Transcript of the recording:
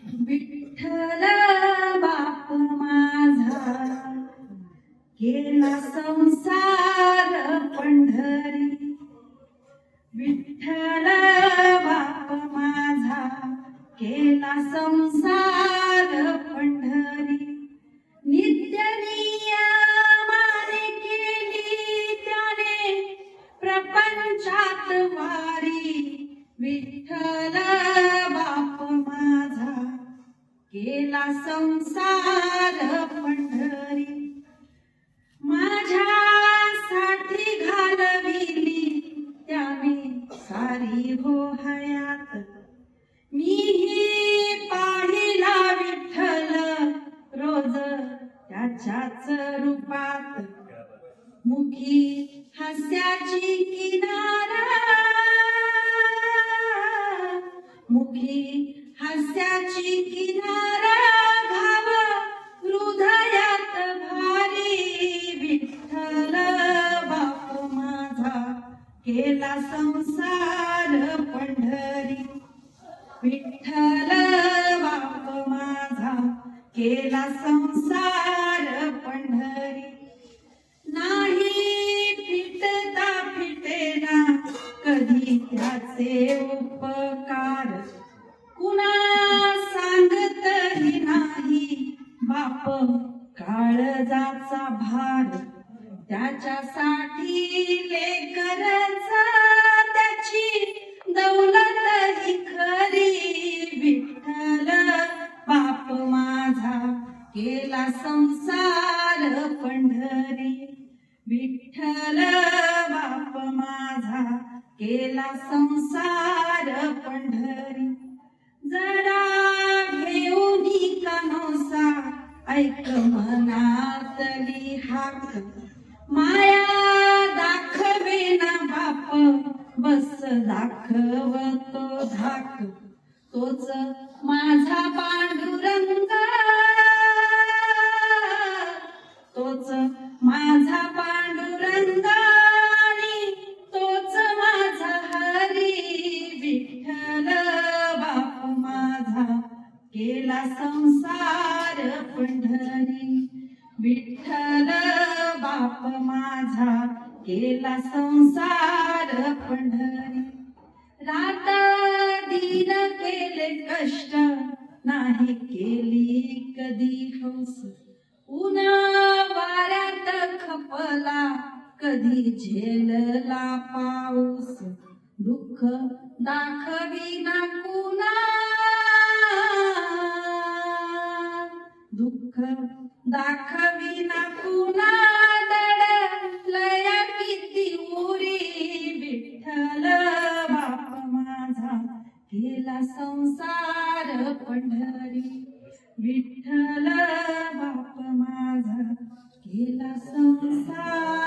विठ्ठल बाप माझा केला संसार पंढरी. विठ्ठल बाप माझा केला संसार पंढरी. नित्य नियमाने केली त्याने प्रपंचात वारी. विठ्ठल बाप माझा केला संसार पंढरी. माझ्यासाठी घालविली त्याने सारी हो हयात. मीही पाहिला विठ्ठल रोज त्याच्याच रूपात. मुखी हास्याची किनारा, मुखी हास्याची किनारा घाव हृदयात भारी. विठ्ठल बाप माझा केला संसार पंढरी. विठ्ठल बाप माझा केला संसार पंढरी. नाही फिटता फिटेना कधी त्याचे उपकार. कुणा सांगतही नाही बाप काळजाचा भार. त्याच्यासाठी लेकरच त्याची दौलत ही खरी. विठ्ठल बाप माझा केला संसार पंढरी. विठ्ठल बाप माझा केला संसार पंढरी. जरा घेऊनी कानोसा ऐक मनातली हाक. माया दाखवेना बाप बस दाखवतो धाक. तोच माझा पांडुरंग, तोच माझा पांडुरंग आणि तोच माझा हरी. विठ्ठल बाप माझा केला संसार पंढरी. विठ्ठल बाप माझा केला संसार पंढरी. रात दिन केले कष्ट नाही केली कधी हौस. उन्हा वाऱ्यात खपला कधी झेलला पाऊस. दुःख दाखविना कुणा, दुःख दाखविना कुणा दडलया किती उरी. विठ्ठल बाप माझा केला संसार पंढरी. विठ्ठल बाप माझा केला संसार